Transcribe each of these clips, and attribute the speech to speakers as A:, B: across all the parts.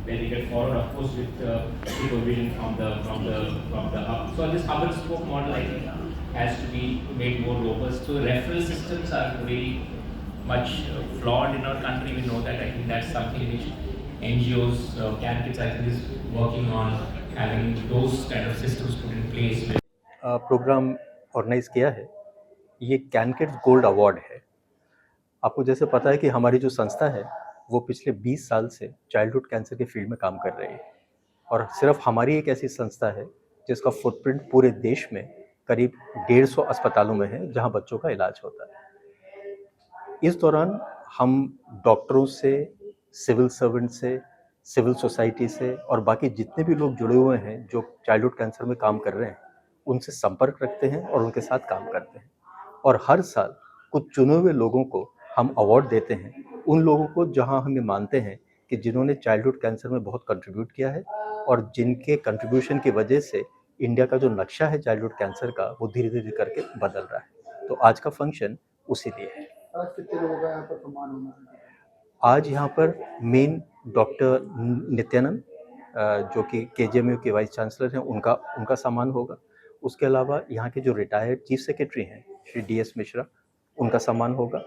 A: where they get followed, of course, with supervision from the hub. So this hub and spoke model, I think, has to be made more robust. So referral systems are very much flawed in our country. We know that. I think that's something which NGOs, CAN Kids, I think, is working on having those kind of systems put in place.
B: Programme organise किया है। ये can kids gold award है। आपको जैसे पता है कि हमारी जो संस्था है वो पिछले 20 साल से चाइल्डहुड कैंसर के फील्ड में काम कर रही है, और सिर्फ हमारी एक ऐसी संस्था है जिसका फुटप्रिंट पूरे देश में करीब 150 अस्पतालों में है जहां बच्चों का इलाज होता है। इस दौरान हम डॉक्टरों से, सिविल सर्वेंट से, सिविल सोसाइटी से और बाकी जितने भी लोग जुड़े हुए हैं जो चाइल्डहुड कैंसर में काम कर रहे हैं, उनसे संपर्क रखते हैं और उनके साथ काम करते हैं। और हर साल कुछ चुने हुए लोगों को हम अवार्ड देते हैं, उन लोगों को जहां हमें मानते हैं कि जिन्होंने चाइल्डहुड कैंसर में बहुत कंट्रीब्यूट किया है और जिनके कंट्रीब्यूशन की वजह से इंडिया का जो नक्शा है चाइल्डहुड कैंसर का वो धीरे धीरे करके बदल रहा है। तो आज का फंक्शन उसी लिए है।
C: आज कितने लोगों का यहाँ पर सम्मान होना है?
B: आज यहाँ पर मेन डॉक्टर नित्यानंद, जो कि केजीएमयू के वाइस चांसलर हैं, उनका सम्मान होगा। उसके अलावा यहाँ के जो रिटायर्ड चीफ सेक्रेटरी हैं श्री DS मिश्रा, उनका सम्मान होगा।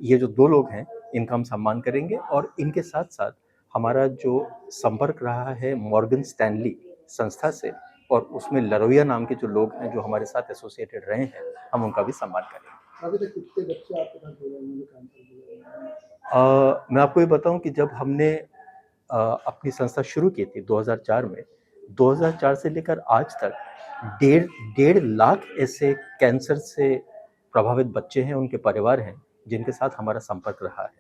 B: ये जो 2 लोग हैं इनका हम सम्मान करेंगे, और इनके साथ साथ हमारा जो संपर्क रहा है मॉर्गन स्टैनली संस्था से, और उसमें लरोया नाम के जो लोग हैं जो हमारे साथ एसोसिएटेड रहे हैं, हम उनका भी सम्मान करेंगे।
C: अभी तक कितने बच्चे आपके साथ जुड़े हुए हैं कैंसर से?
B: मैं आपको ये बताऊं कि जब हमने अपनी संस्था शुरू की थी 2004 में, 2004 से लेकर आज तक डेढ़ डेढ़ लाख ऐसे कैंसर से प्रभावित बच्चे हैं, उनके परिवार हैं जिनके साथ हमारा संपर्क रहा है।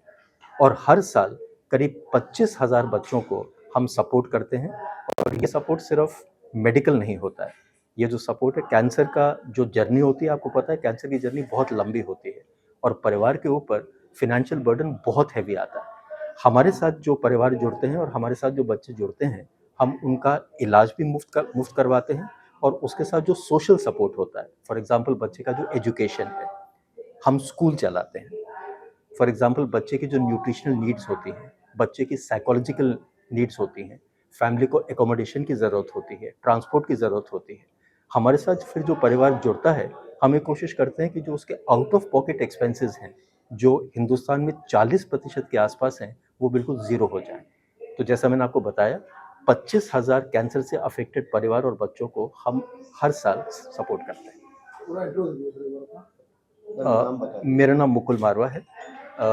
B: और हर साल करीब 25,000 बच्चों को हम सपोर्ट करते हैं। और ये सपोर्ट सिर्फ मेडिकल नहीं होता है, ये जो सपोर्ट है कैंसर का जो जर्नी होती है, आपको पता है कैंसर की जर्नी बहुत लंबी होती है और परिवार के ऊपर फिनेंशियल बर्डन बहुत हैवी आता है। हमारे साथ जो परिवार जुड़ते हैं और हमारे साथ जो बच्चे जुड़ते हैं, हम उनका इलाज भी मुफ्त करवाते हैं, और उसके साथ जो सोशल सपोर्ट होता है, फॉर एग्जांपल बच्चे का जो एजुकेशन है, हम स्कूल चलाते हैं। फॉर एग्जांपल बच्चे की जो न्यूट्रिशनल नीड्स होती हैं, बच्चे की साइकोलॉजिकल नीड्स होती हैं, फैमिली को एकोमोडेशन की ज़रूरत होती है, ट्रांसपोर्ट की ज़रूरत होती है, हमारे साथ फिर जो परिवार जुड़ता है, हम ये कोशिश करते हैं कि जो उसके आउट ऑफ पॉकेट एक्सपेंसेस हैं, जो हिंदुस्तान में 40% के आसपास हैं, वो बिल्कुल ज़ीरो हो जाएं। तो जैसा मैंने आपको बताया, 25,000 कैंसर से अफेक्टेड परिवार और बच्चों को हम हर साल सपोर्ट करते हैं।
C: पूरा एड्रेस दीजिए सर एक बार अपना।
B: मेरा नाम मुकुल मारवा है।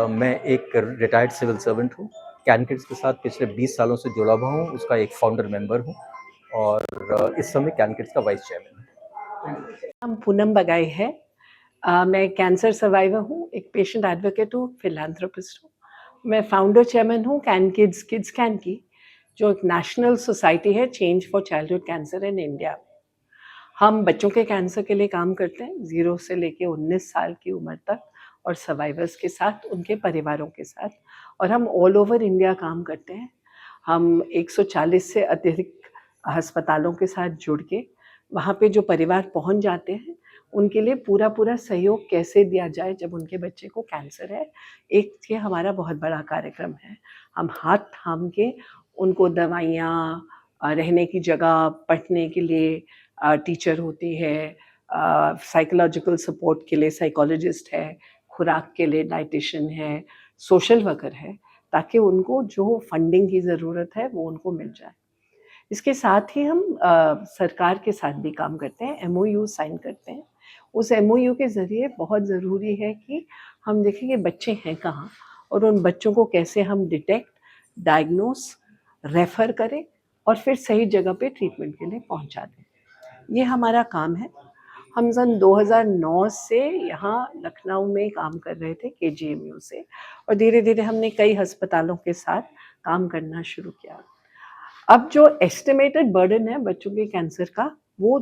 B: मैं एक रिटायर्ड सिविल सर्वेंट हूँ। कैन किड्स के साथ पिछले 20 सालों से जुड़ा हुआ हूँ, उसका एक फाउंडर मेंबर हूँ, और इस समय कैन किड्स का वाइस चेयरमैन हूँ।
D: नाम पूनम बगाई है। मैं कैंसर सर्वाइवर हूँ, एक पेशेंट एडवोकेट हूँ, फिलैंथ्रोपिस्ट हूँ। मैं फाउंडर चेयरमैन हूँ कैन किड्स कैन की, जो एक नेशनल सोसाइटी है change for childhood cancer in India. हम बच्चों के कैंसर के लिए काम करते हैं 0 से लेके 19 साल की उम्र तक, और सर्वाइवर्स के साथ, उनके परिवारों के साथ, और हम ऑल ओवर इंडिया काम करते हैं। हम 140 से अधिक अस्पतालों के साथ जुड़ के वहाँ पे जो परिवार पहुँच जाते हैं उनके लिए पूरा सहयोग कैसे दिया जाए जब उनके बच्चे को कैंसर है, एक ये हमारा बहुत बड़ा कार्यक्रम है। हम हाथ थाम के उनको दवाइयाँ, रहने की जगह, पढ़ने के लिए टीचर होती है, साइकोलॉजिकल सपोर्ट के लिए साइकोलॉजिस्ट है, खुराक के लिए डाइटिशियन है, सोशल वर्कर है, ताकि उनको जो फंडिंग की ज़रूरत है वो उनको मिल जाए। इसके साथ ही हम सरकार के साथ भी काम करते हैं, MOU साइन करते हैं। उस MOU के ज़रिए बहुत ज़रूरी है कि हम देखें कि बच्चे हैं कहाँ, और उन बच्चों को कैसे हम डिटेक्ट, डायग्नोस, रेफ़र करें और फिर सही जगह पे ट्रीटमेंट के लिए पहुंचा दें। ये हमारा काम है। हम सन 2009 से यहाँ लखनऊ में काम कर रहे थे KGMU से, और धीरे धीरे हमने कई अस्पतालों के साथ काम करना शुरू किया। अब जो एस्टिमेटेड बर्डन है बच्चों के कैंसर का, वो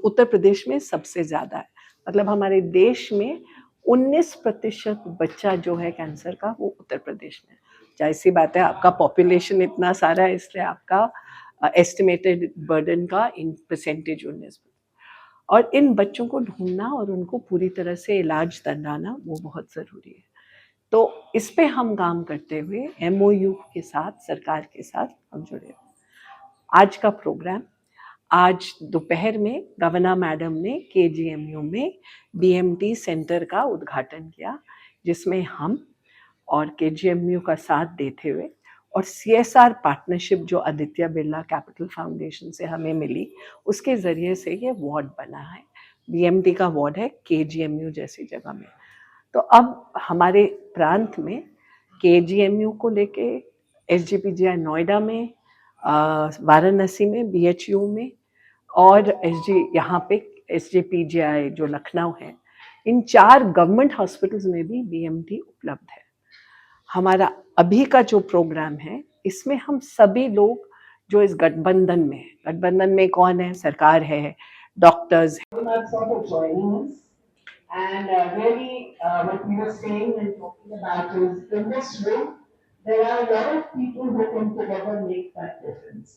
D: उत्तर प्रदेश में सबसे ज़्यादा है। मतलब हमारे देश में 19% बच्चा जो है कैंसर का, वो उत्तर प्रदेश में। जाहिर सी बात है, आपका पॉपुलेशन इतना सारा है, इसलिए आपका एस्टिमेटेड बर्डन का इन परसेंटेज 19%। और इन बच्चों को ढूंढना और उनको पूरी तरह से इलाज दिलाना वो बहुत ज़रूरी है। तो इस पे हम काम करते हुए MOU के साथ, सरकार के साथ हम जुड़े हुए। आज का प्रोग्राम, आज दोपहर में गवर्नर मैडम ने KGMU में BMT सेंटर का उद्घाटन किया, जिसमें हम और KGMU का साथ देते हुए और CSR पार्टनरशिप जो आदित्य बिरला कैपिटल फाउंडेशन से हमें मिली, उसके ज़रिए से ये वार्ड बना है। BMT का वार्ड है KGMU जैसी जगह में। तो अब हमारे प्रांत में KGMU को लेके SGPGI नोएडा में, वाराणसी में BHU में, और यहाँ पे SGPGI जो लखनऊ है, इन 4 गवर्नमेंट हॉस्पिटल्स में भी BMT उपलब्ध है। हमारा अभी का जो प्रोग्राम है, इसमें हम सभी लोग जो इस गठबंधन में कौन है? सरकार है, doctors
E: Sort of joining us. And really, what we were saying and talking about is in this room, there are a lot of people who can together make that difference.